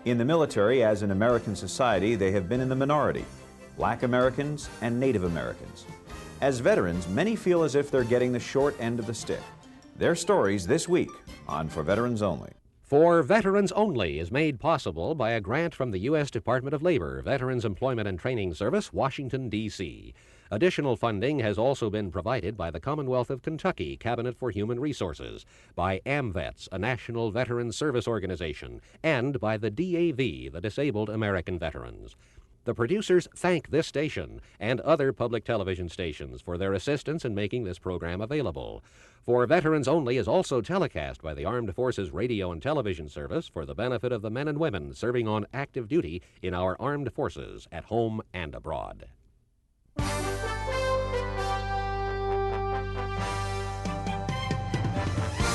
In the military, as in American society, they have been in the minority: Black Americans and Native Americans. As veterans, many feel as if they're getting the short end of the stick. Their stories this week on For Veterans Only. For Veterans Only is made possible by a grant from the U.S. Department of Labor, Veterans Employment and Training Service, Washington, D.C. Additional funding has also been provided by the Commonwealth of Kentucky Cabinet for Human Resources, by AMVETS, a national veterans service organization, and by the DAV, the Disabled American Veterans. The producers thank this station and other public television stations for their assistance in making this program available. For Veterans Only is also telecast by the Armed Forces Radio and Television Service for the benefit of the men and women serving on active duty in our armed forces at home and abroad.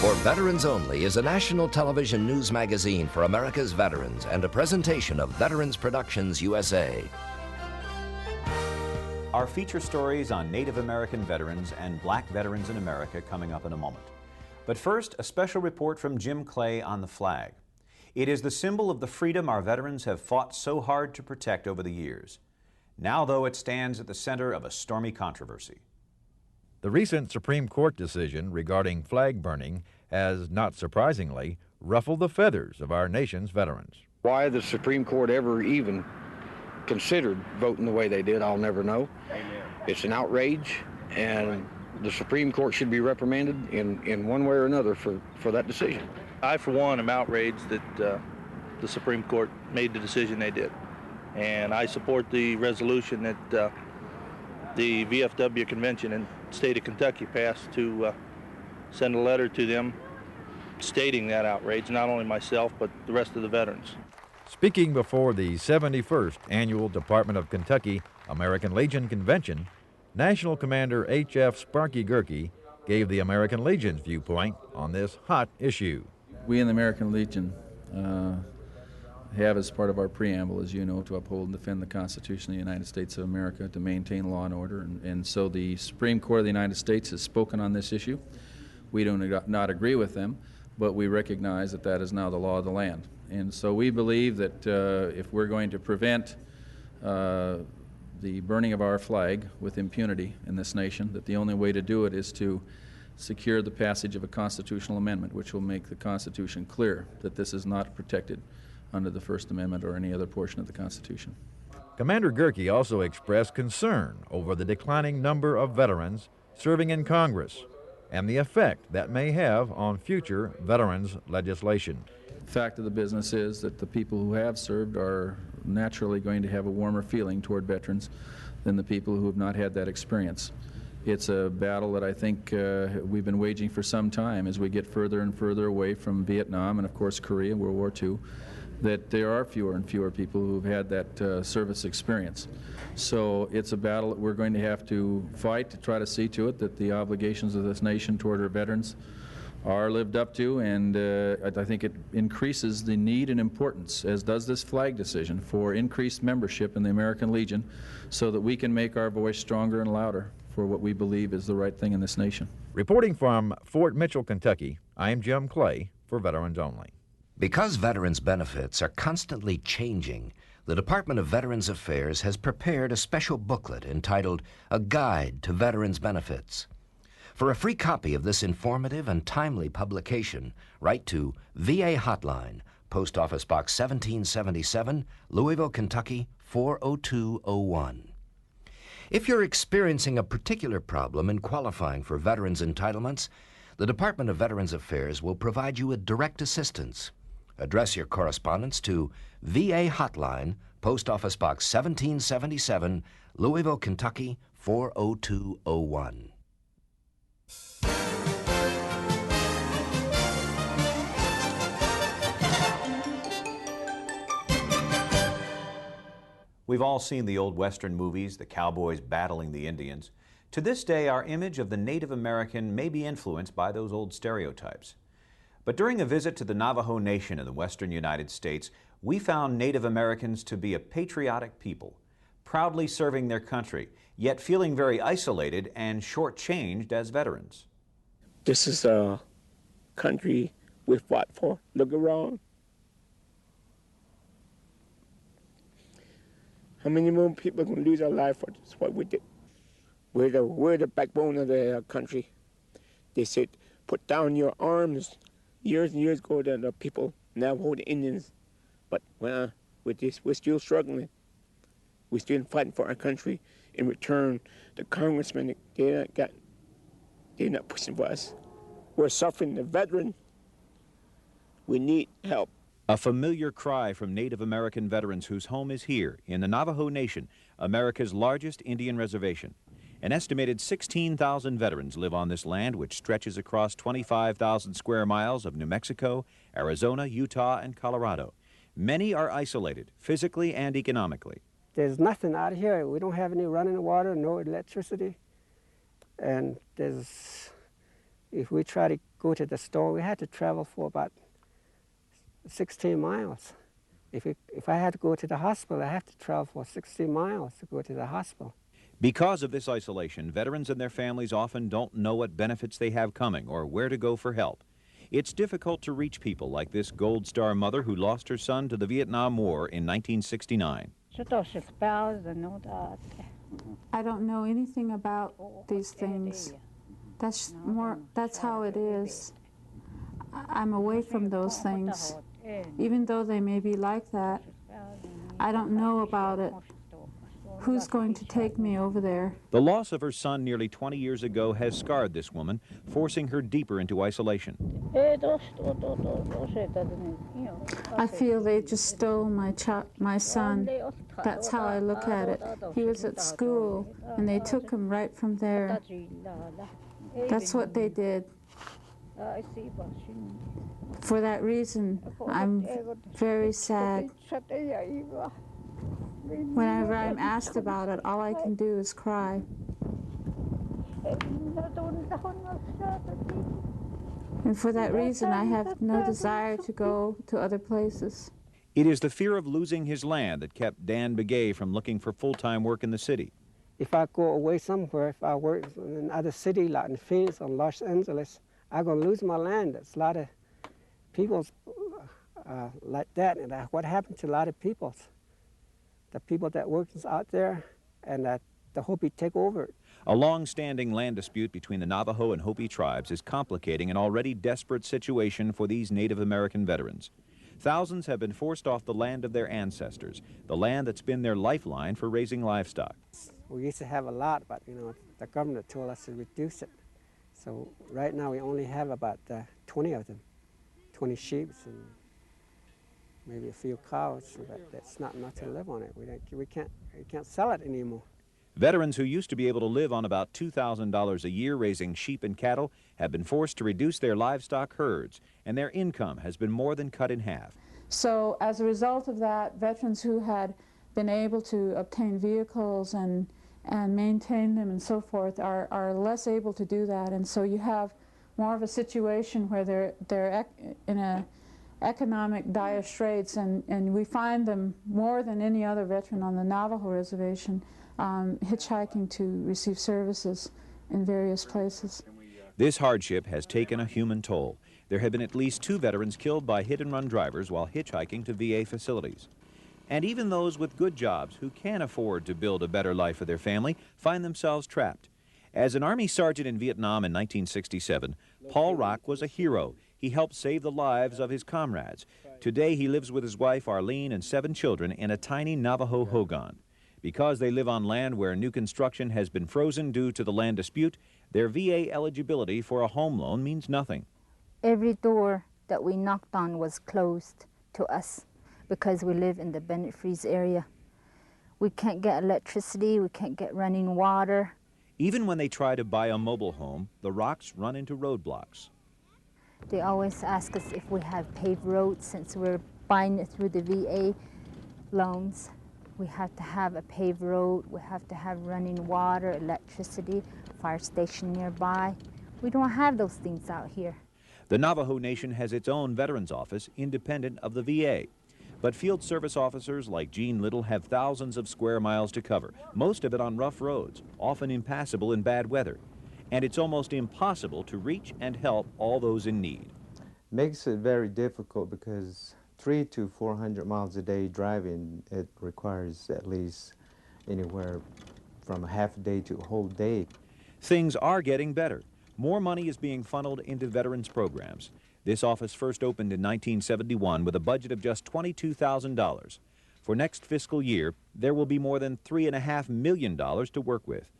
For Veterans Only is a national television news magazine for America's veterans and a presentation of Veterans Productions USA. Our feature stories on Native American veterans and black veterans in America coming up in a moment. But first, a special report from Jim Clay on the flag. It is the symbol of the freedom our veterans have fought so hard to protect over the years. Now, though, it stands at the center of a stormy controversy. The recent Supreme Court decision regarding flag burning has, not surprisingly, ruffled the feathers of our nation's veterans. Why the Supreme Court ever even considered voting the way they did, I'll never know. Amen. It's an outrage, and the Supreme Court should be reprimanded in one way or another for that decision. I, for one, am outraged that the Supreme Court made the decision they did. And I support the resolution that the VFW convention in the state of Kentucky passed to send a letter to them stating that outrage, not only myself, but the rest of the veterans. Speaking before the 71st Annual Department of Kentucky American Legion Convention, National Commander H.F. Sparky Gerke gave the American Legion's viewpoint on this hot issue. We in the American Legion have as part of our preamble, as you know, to uphold and defend the Constitution of the United States of America, to maintain law and order. And so the Supreme Court of the United States has spoken on this issue. We do not agree with them, but we recognize that that is now the law of the land. And so we believe that if we're going to prevent the burning of our flag with impunity in this nation, that the only way to do it is to secure the passage of a constitutional amendment, which will make the Constitution clear that this is not protected under the First Amendment or any other portion of the Constitution. Commander Gerke also expressed concern over the declining number of veterans serving in Congress and the effect that may have on future veterans legislation. The fact of the business is that the people who have served are naturally going to have a warmer feeling toward veterans than the people who have not had that experience. It's a battle that I think we've been waging for some time as we get further and further away from Vietnam and, of course, Korea, World War II, that there are fewer and fewer people who've had that service experience. So it's a battle that we're going to have to fight to try to see to it that the obligations of this nation toward our veterans are lived up to, and I think it increases the need and importance, as does this flag decision, for increased membership in the American Legion so that we can make our voice stronger and louder for what we believe is the right thing in this nation. Reporting from Fort Mitchell, Kentucky, I'm Jim Clay for Veterans Only. Because veterans' benefits are constantly changing, the Department of Veterans Affairs has prepared a special booklet entitled A Guide to Veterans' Benefits. For a free copy of this informative and timely publication, write to VA Hotline, Post Office Box 1777, Louisville, Kentucky 40201. If you're experiencing a particular problem in qualifying for veterans' entitlements, the Department of Veterans Affairs will provide you with direct assistance. Address your correspondence to VA Hotline, Post Office Box 1777, Louisville, Kentucky 40201. We've all seen the old Western movies, the cowboys battling the Indians. To this day, our image of the Native American may be influenced by those old stereotypes. But during a visit to the Navajo Nation in the western United States, we found Native Americans to be a patriotic people, proudly serving their country, yet feeling very isolated and shortchanged as veterans. This is a country we fought for. Look around. How many more people are going to lose their life for this, what we did? We're the backbone of the country. They said, put down your arms. Years and years ago, the people, Navajo, the Indians. But with this, we're still struggling. We're still fighting for our country. In return, the congressmen, they're not pushing for us. We're suffering. The veteran, we need help. A familiar cry from Native American veterans whose home is here in the Navajo Nation, America's largest Indian reservation. An estimated 16,000 veterans live on this land, which stretches across 25,000 square miles of New Mexico, Arizona, Utah, and Colorado. Many are isolated, physically and economically. There's nothing out here. We don't have any running water, no electricity. And if we try to go to the store, we had to travel for about 16 miles. If I had to go to the hospital, I have to travel for 16 miles to go to the hospital. Because of this isolation, veterans and their families often don't know what benefits they have coming or where to go for help. It's difficult to reach people like this Gold Star mother who lost her son to the Vietnam War in 1969. I don't know anything about these things. That's how it is. I'm away from those things. Even though they may be like that, I don't know about it. Who's going to take me over there? The loss of her son nearly 20 years ago has scarred this woman, forcing her deeper into isolation. I feel they just stole my son. That's how I look at it. He was at school, and they took him right from there. That's what they did. For that reason, I'm very sad. Whenever I'm asked about it, all I can do is cry. And for that reason, I have no desire to go to other places. It is the fear of losing his land that kept Dan Begay from looking for full-time work in the city. If I go away somewhere, if I work in another city like in Phoenix or Los Angeles, I'm going to lose my land. There's a lot of people like that, and what happened to a lot of people? The people that work out there, and the Hopi take over. A long-standing land dispute between the Navajo and Hopi tribes is complicating an already desperate situation for these Native American veterans. Thousands have been forced off the land of their ancestors, the land that's been their lifeline for raising livestock. We used to have a lot, but the government told us to reduce it. So right now we only have about 20 of them, 20 sheep and maybe a few cows, so that's not enough to live on it. We can't sell it anymore. Veterans who used to be able to live on about $2,000 a year raising sheep and cattle have been forced to reduce their livestock herds, and their income has been more than cut in half. So as a result of that, veterans who had been able to obtain vehicles and maintain them and so forth are less able to do that, and so you have more of a situation where they're in a economic dire straits, and we find them more than any other veteran on the Navajo reservation hitchhiking to receive services in various places. This hardship has taken a human toll. There have been at least 2 veterans killed by hit-and-run drivers while hitchhiking to VA facilities. And even those with good jobs who can afford to build a better life for their family find themselves trapped. As an Army sergeant in Vietnam in 1967, Paul Rock was a hero. He helped save the lives of his comrades. Today he lives with his wife Arlene and 7 children in a tiny Navajo hogan. Because they live on land where new construction has been frozen due to the land dispute, their VA eligibility for a home loan means nothing. Every door that we knocked on was closed to us because we live in the Bennett Freeze area. We can't get electricity, we can't get running water. Even when they try to buy a mobile home, the Rocks run into roadblocks. They always ask us if we have paved roads. Since we're buying it through the VA loans, we have to have a paved road, we have to have running water, electricity, fire station nearby. We don't have those things out here. The Navajo Nation has its own veterans office independent of the VA. But field service officers like Gene Little have thousands of square miles to cover, most of it on rough roads, often impassable in bad weather. And it's almost impossible to reach and help all those in need. Makes it very difficult because 300 to 400 miles a day driving, it requires at least anywhere from a half a day to a whole day. Things are getting better. More money is being funneled into veterans programs. This office first opened in 1971 with a budget of just $22,000. For next fiscal year, there will be more than $3.5 million to work with.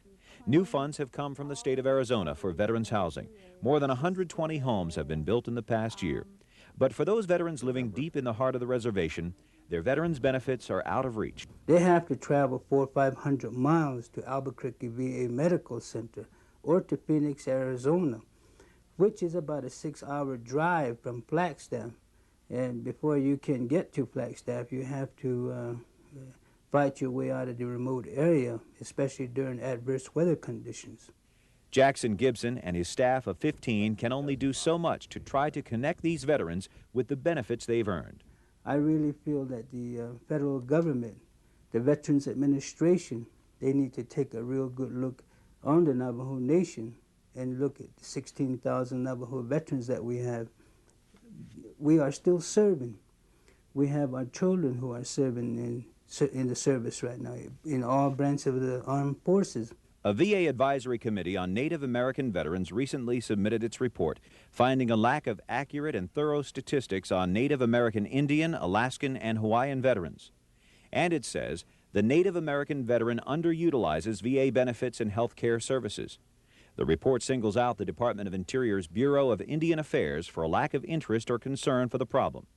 New funds have come from the state of Arizona for veterans housing. More than 120 homes have been built in the past year. But for those veterans living deep in the heart of the reservation, their veterans benefits are out of reach. They have to travel 400 or 500 miles to Albuquerque VA Medical Center or to Phoenix, Arizona, which is about a 6-hour drive from Flagstaff. And before you can get to Flagstaff, you have to fight your way out of the remote area, especially during adverse weather conditions. Jackson Gibson and his staff of 15 can only do so much to try to connect these veterans with the benefits they've earned. I really feel that the federal government, the Veterans Administration, they need to take a real good look on the Navajo Nation and look at the 16,000 Navajo veterans that we have. We are still serving. We have our children who are serving in the service right now, in all branches of the armed forces. A VA advisory committee on Native American veterans recently submitted its report, finding a lack of accurate and thorough statistics on Native American Indian, Alaskan, and Hawaiian veterans. And it says the Native American veteran underutilizes VA benefits and health care services. The report singles out the Department of Interior's Bureau of Indian Affairs for a lack of interest or concern for the problem.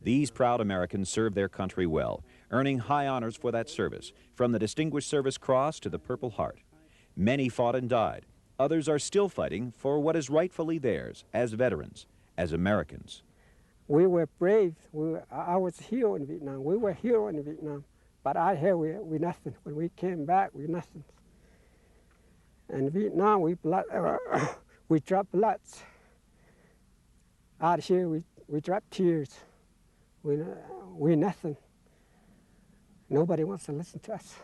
These proud Americans served their country well, earning high honors for that service, from the Distinguished Service Cross to the Purple Heart. Many fought and died. Others are still fighting for what is rightfully theirs as veterans, as Americans. We were brave. I was a hero in Vietnam. We were heroes in Vietnam. But out here, we nothing. When we came back, we nothing. In Vietnam, we dropped blood. Out here, we dropped tears. We're nothing. Nobody wants to listen to us.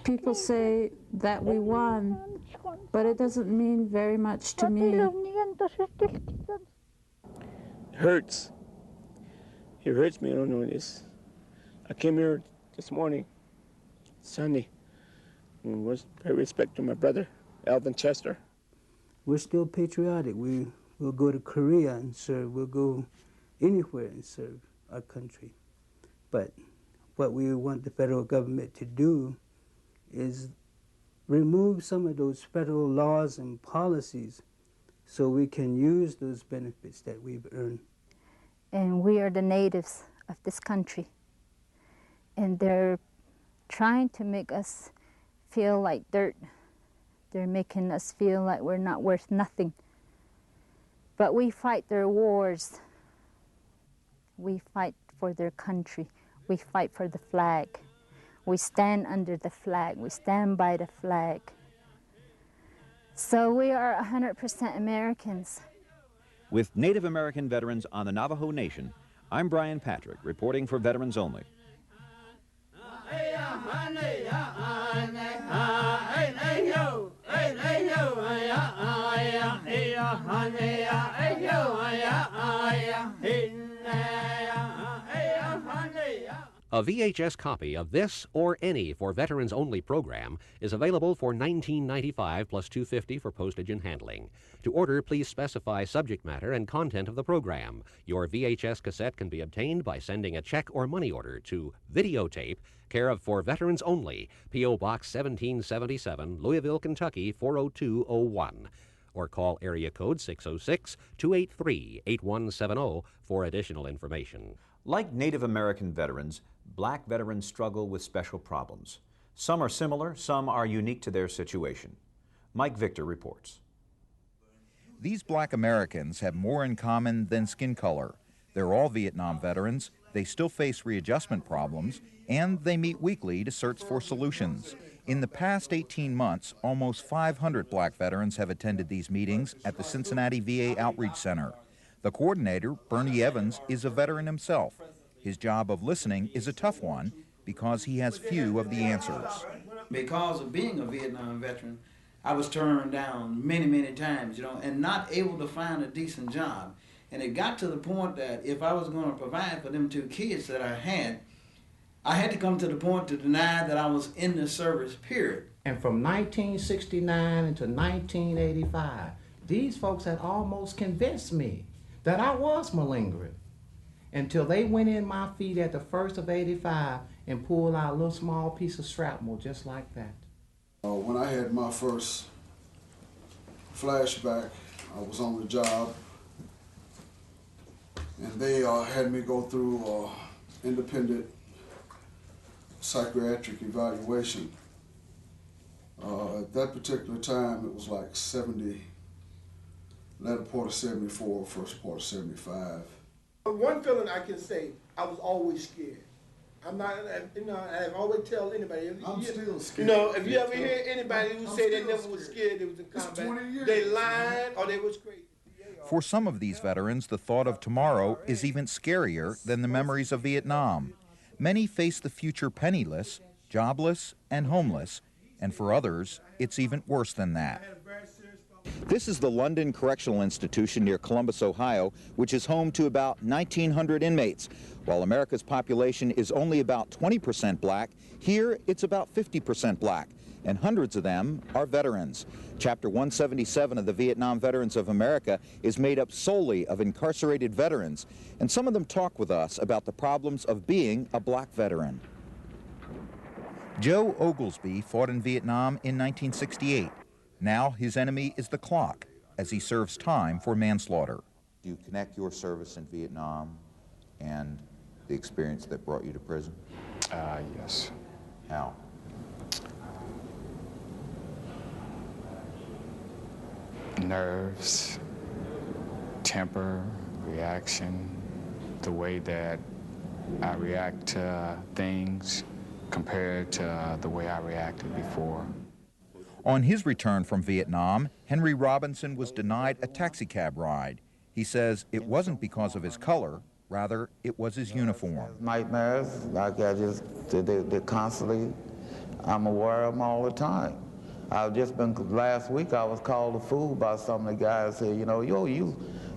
People say that we won, but it doesn't mean very much to me. It hurts. It hurts me, I don't know this. I came here this morning, Sunday, and was very respect to my brother, Alvin Chester. We're still patriotic. We'll go to Korea and serve. We'll go anywhere and serve our country. But what we want the federal government to do is remove some of those federal laws and policies so we can use those benefits that we've earned. And we are the natives of this country. And they're trying to make us feel like dirt. They're making us feel like we're not worth nothing. But we fight their wars. We fight for their country. We fight for the flag. We stand under the flag. We stand by the flag. So we are 100% Americans. With Native American veterans on the Navajo Nation, I'm Brian Patrick, reporting for Veterans Only. A VHS copy of this or any For Veterans Only program is available for $19.95 plus $2.50 for postage and handling. To order, please specify subject matter and content of the program. Your VHS cassette can be obtained by sending a check or money order to Videotape, care of For Veterans Only, P.O. Box 1777, Louisville, Kentucky 40201. Or call area code 606-283-8170 for additional information. Like Native American veterans, black veterans struggle with special problems. Some are similar, some are unique to their situation. Mike Victor reports. These black Americans have more in common than skin color. They're all Vietnam veterans, they still face readjustment problems, and they meet weekly to search for solutions. In the past 18 months, almost 500 black veterans have attended these meetings at the Cincinnati VA Outreach Center. The coordinator, Bernie Evans, is a veteran himself. His job of listening is a tough one because he has few of the answers. Because of being a Vietnam veteran, I was turned down many, many times, and not able to find a decent job. And it got to the point that if I was going to provide for them 2 kids that I had to come to the point to deny that I was in the service, period. And from 1969 into 1985, these folks had almost convinced me that I was malingering until they went in my feet at the 1st of 85 and pulled out a little small piece of shrapnel just like that. When I had my first flashback, I was on the job, and they had me go through independent psychiatric evaluation. At that particular time, it was like 70, latter part of 74, first part of 75. One feeling I can say, I was always scared. I'm not, you know, I always tell anybody. I'm still scared. You know, if you ever hear anybody who say they never was scared, they was in combat, they lied or they was crazy. For some of these veterans, the thought of tomorrow is even scarier than the memories of Vietnam. Many face the future penniless, jobless, and homeless, and for others, it's even worse than that. This is the London Correctional Institution near Columbus, Ohio, which is home to about 1,900 inmates. While America's population is only about 20% black, here it's about 50% black, and hundreds of them are veterans. Chapter 177 of the Vietnam Veterans of America is made up solely of incarcerated veterans, and some of them talk with us about the problems of being a black veteran. Joe Oglesby fought in Vietnam in 1968. Now his enemy is the clock as he serves time for manslaughter. Do you connect your service in Vietnam and the experience that brought you to prison? Yes. How? Nerves, temper, reaction, the way that I react to things compared to the way I reacted before. On his return from Vietnam, Henry Robinson was denied a taxicab ride. He says it wasn't because of his color, rather it was his uniform. Nightmares, like they're constantly, I'm aware of them all the time. I've just been, last week I was called a fool by some of the guys saying, you know, yo, you're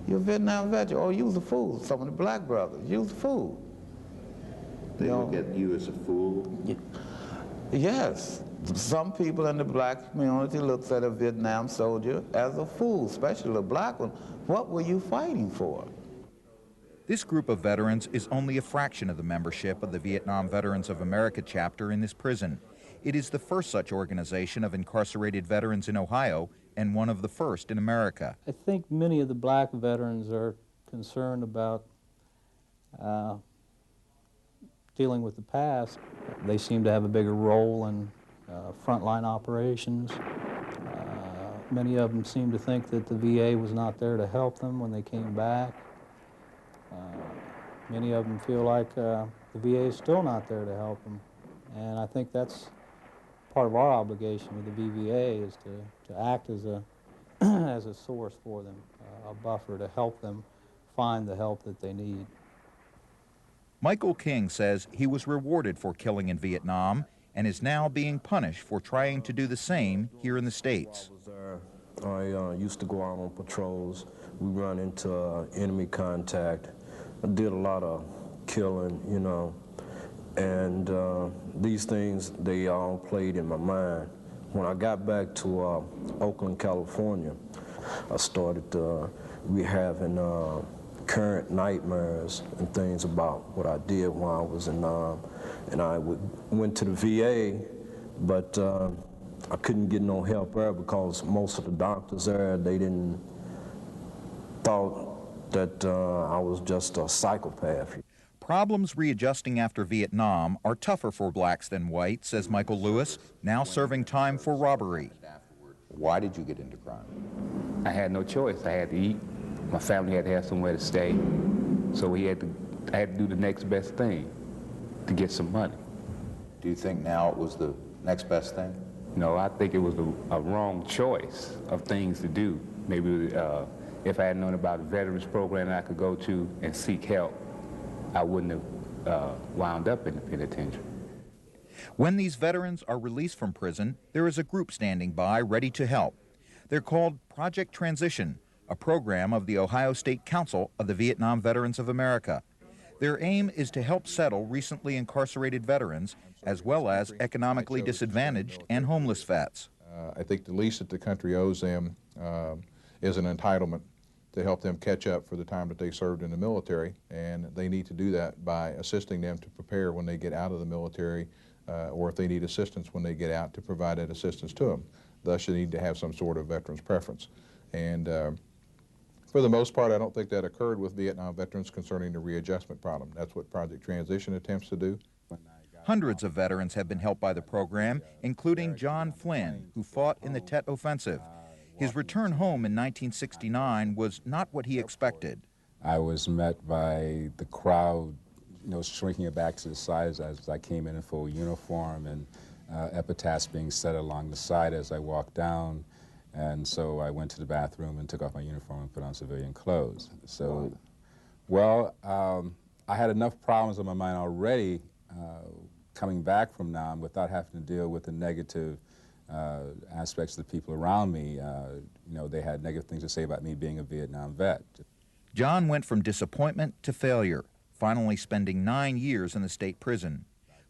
a Vietnam veteran, oh, you was a fool. Some of the black brothers, you was a fool. They look at you as a fool? Yes. Some people in the black community looks at a Vietnam soldier as a fool, especially a black one. What were you fighting for? This group of veterans is only a fraction of the membership of the Vietnam Veterans of America chapter in this prison. It is the first such organization of incarcerated veterans in Ohio and one of the first in America. I think many of the black veterans are concerned about dealing with the past. They seem to have a bigger role in frontline operations. Many of them seem to think that the VA was not there to help them when they came back. Many of them feel like the VA is still not there to help them. And I think that's part of our obligation with the VVA is to act as a, as a source for them, a buffer to help them find the help that they need. Michael King says he was rewarded for killing in Vietnam and is now being punished for trying to do the same here in the States. I used to go out on patrols. We run into enemy contact. I did a lot of killing, you know, and these things, they all played in my mind. When I got back to Oakland, California, I started having current nightmares and things about what I did while I was in Nam. And I went to the VA, but I couldn't get no help there because most of the doctors there, they thought that I was just a psychopath. Problems readjusting after Vietnam are tougher for blacks than whites, says Michael Lewis, now serving time for robbery. Why did you get into crime? I had no choice. I had to eat. My family had to have somewhere to stay. So I had to do the next best thing to get some money. Do you think now it was the next best thing? No, I think it was a wrong choice of things to do. Maybe if I had known about a veterans program that I could go to and seek help, I wouldn't have wound up in the penitentiary. When these veterans are released from prison, there is a group standing by ready to help. They're called Project Transition, a program of the Ohio State Council of the Vietnam Veterans of America. Their aim is to help settle recently incarcerated veterans as well as economically disadvantaged and homeless vets. I think the least that the country owes them is an entitlement to help them catch up for the time that they served in the military, and they need to do that by assisting them to prepare when they get out of the military, or if they need assistance when they get out, to provide that assistance to them. Thus, you need to have some sort of veterans preference. And for the most part, I don't think that occurred with Vietnam veterans concerning the readjustment problem. That's what Project Transition attempts to do. Hundreds of veterans have been helped by the program, including John Flynn, who fought in the Tet Offensive. His return home in 1969 was not what he expected. I was met by the crowd, shrinking it back to the sides as I came in full uniform, and epitaphs being said along the side as I walked down. And so I went to the bathroom and took off my uniform and put on civilian clothes. So, well, I had enough problems on my mind already coming back from Nam without having to deal with the negative aspects of the people around me. They had negative things to say about me being a Vietnam vet. John went from disappointment to failure, finally spending 9 years in the state prison.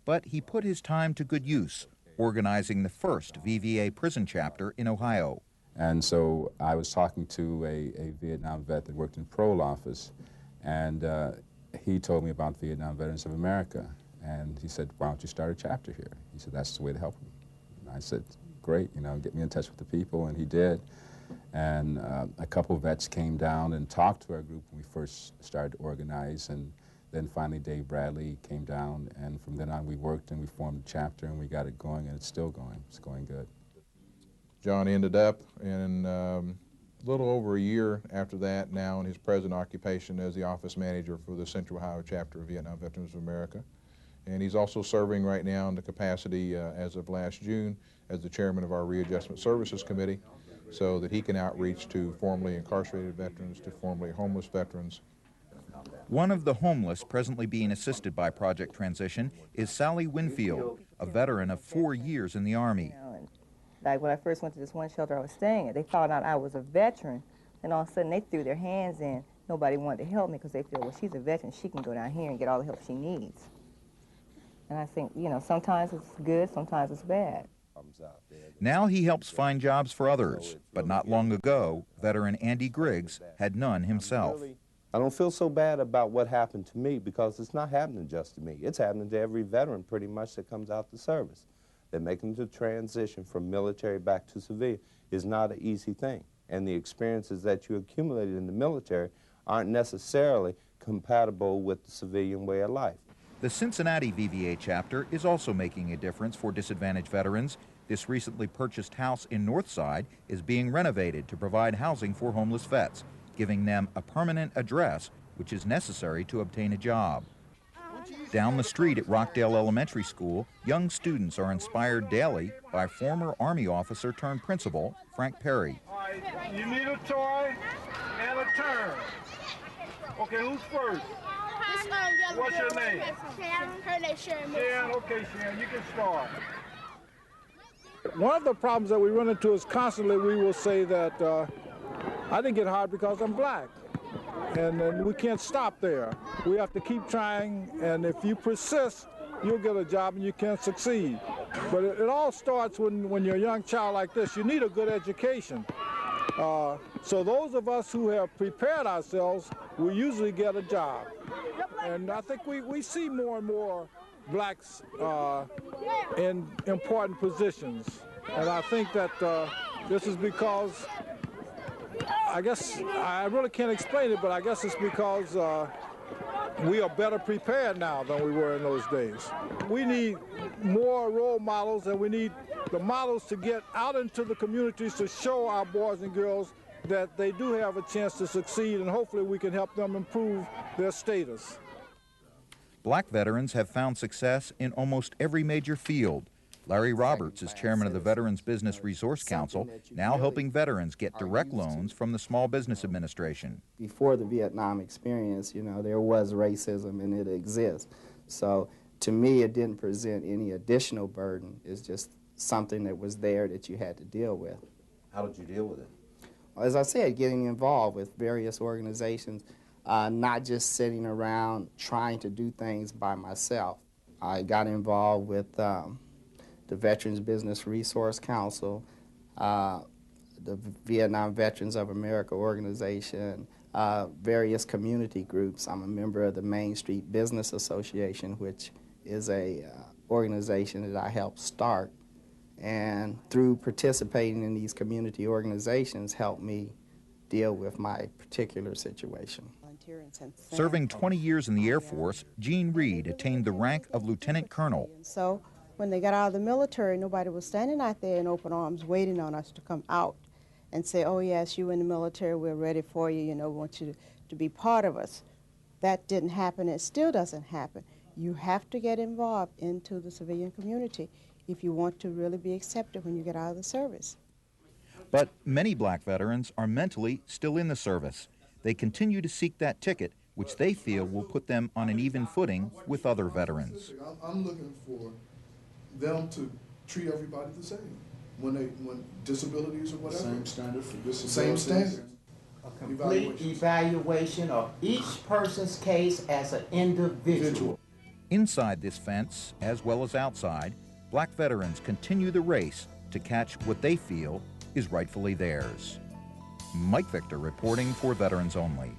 But he put his time to good use, organizing the first VVA prison chapter in Ohio. And so I was talking to a Vietnam vet that worked in the parole office, and he told me about Vietnam Veterans of America. And he said, why don't you start a chapter here? He said, that's the way to help them. And I said, great, get me in touch with the people, and he did. And a couple of vets came down and talked to our group when we first started to organize, and then finally Dave Bradley came down, and from then on we worked and we formed a chapter and we got it going, and it's still going. It's going good. John ended up in a little over a year after that now in his present occupation as the office manager for the Central Ohio chapter of Vietnam Veterans of America. And he's also serving right now in the capacity as of last June as the chairman of our Readjustment Services Committee, so that he can outreach to formerly incarcerated veterans, to formerly homeless veterans. One of the homeless presently being assisted by Project Transition is Sally Winfield, a veteran of 4 years in the Army. Like when I first went to this one shelter I was staying at, they found out I was a veteran, and all of a sudden they threw their hands in. Nobody wanted to help me because they feel, well, she's a veteran, she can go down here and get all the help she needs. And I think, sometimes it's good, sometimes it's bad. Now he helps find jobs for others, but not long ago, veteran Andy Griggs had none himself. I don't feel so bad about what happened to me because it's not happening just to me. It's happening to every veteran pretty much that comes out the service. That making the transition from military back to civilian is not an easy thing. And the experiences that you accumulated in the military aren't necessarily compatible with the civilian way of life. The Cincinnati VVA chapter is also making a difference for disadvantaged veterans. This recently purchased house in Northside is being renovated to provide housing for homeless vets, giving them a permanent address, which is necessary to obtain a job. Down the street at Rockdale Elementary School, young students are inspired daily by former Army officer turned principal Frank Perry. All right, you need a toy and a turn. Okay, who's first? What's your name? Sharon. Okay, Sharon, you can start. One of the problems that we run into is constantly we will say that I didn't get hired because I'm black. And we can't stop there. We have to keep trying, and if you persist, you'll get a job and you can succeed. But it all starts when you're a young child like this. You need a good education. So those of us who have prepared ourselves, we usually get a job. And I think we see more and more blacks in important positions. And I think that this is because, I guess, I really can't explain it, but I guess it's because we are better prepared now than we were in those days. We need more role models, and we need the models to get out into the communities to show our boys and girls that they do have a chance to succeed, and hopefully we can help them improve their status. Black veterans have found success in almost every major field. Larry Roberts is chairman of the Veterans Business Resource Council, now helping veterans get direct loans from the Small Business Administration. Before the Vietnam experience, there was racism and it exists. So to me, it didn't present any additional burden. It's just something that was there that you had to deal with. How did you deal with it? as I said, getting involved with various organizations, not just sitting around trying to do things by myself. I got involved with the Veterans Business Resource Council, the Vietnam Veterans of America organization, various community groups. I'm a member of the Main Street Business Association, which is a organization that I helped start. And through participating in these community organizations helped me deal with my particular situation. Serving 20 years in the Air Force, Jean Reed attained the rank of Lieutenant Colonel. So when they got out of the military, nobody was standing out there in open arms waiting on us to come out and say, oh yes, you in the military, we're ready for you, we want you to be part of us. That didn't happen. It still doesn't happen. You have to get involved into the civilian community if you want to really be accepted when you get out of the service. But many black veterans are mentally still in the service. They continue to seek that ticket, which they feel will put them on an even footing with other veterans. I'm looking for them to treat everybody the same. When disabilities or whatever. Same standard for disabilities. Same standard. A complete evaluation of each person's case as an individual. Inside this fence, as well as outside, black veterans continue the race to catch what they feel is rightfully theirs. Mike Victor reporting for Veterans Only.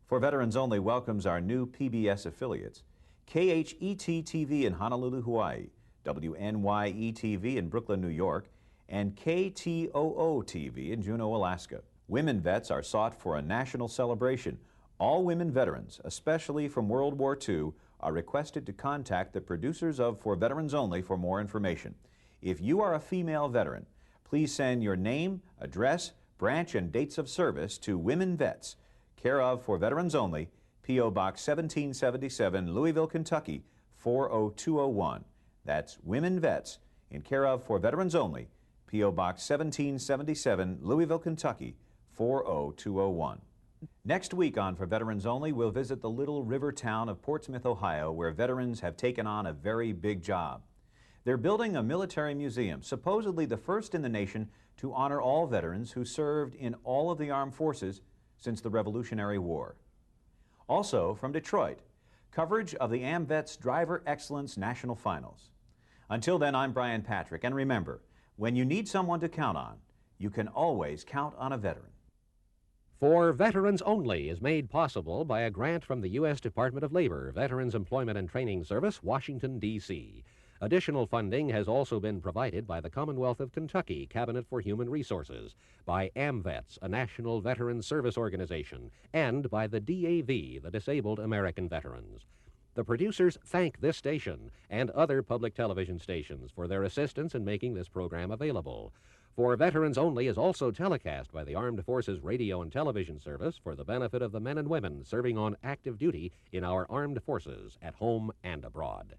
For Veterans Only welcomes our new PBS affiliates, KHET-TV in Honolulu, Hawaii, WNYE-TV in Brooklyn, New York, and KTOO-TV in Juneau, Alaska. Women vets are sought for a national celebration. All women veterans, especially from World War II, are requested to contact the producers of For Veterans Only for more information. If you are a female veteran, please send your name, address, branch, and dates of service to Women Vets, care of For Veterans Only, P.O. Box 1777, Louisville, Kentucky, 40201. That's Women Vets, in care of For Veterans Only, P.O. Box 1777, Louisville, Kentucky, 40201. Next week on For Veterans Only, we'll visit the little river town of Portsmouth, Ohio, where veterans have taken on a very big job. They're building a military museum, supposedly the first in the nation to honor all veterans who served in all of the armed forces since the Revolutionary War. Also, from Detroit, coverage of the AMVETS Driver Excellence National Finals. Until then, I'm Brian Patrick, and remember, when you need someone to count on, you can always count on a veteran. For Veterans Only is made possible by a grant from the U.S. Department of Labor, Veterans Employment and Training Service, Washington, D.C. Additional funding has also been provided by the Commonwealth of Kentucky Cabinet for Human Resources, by AMVETS, a national veteran service organization, and by the DAV, the Disabled American Veterans. The producers thank this station and other public television stations for their assistance in making this program available. For Veterans Only is also telecast by the Armed Forces Radio and Television Service for the benefit of the men and women serving on active duty in our armed forces at home and abroad.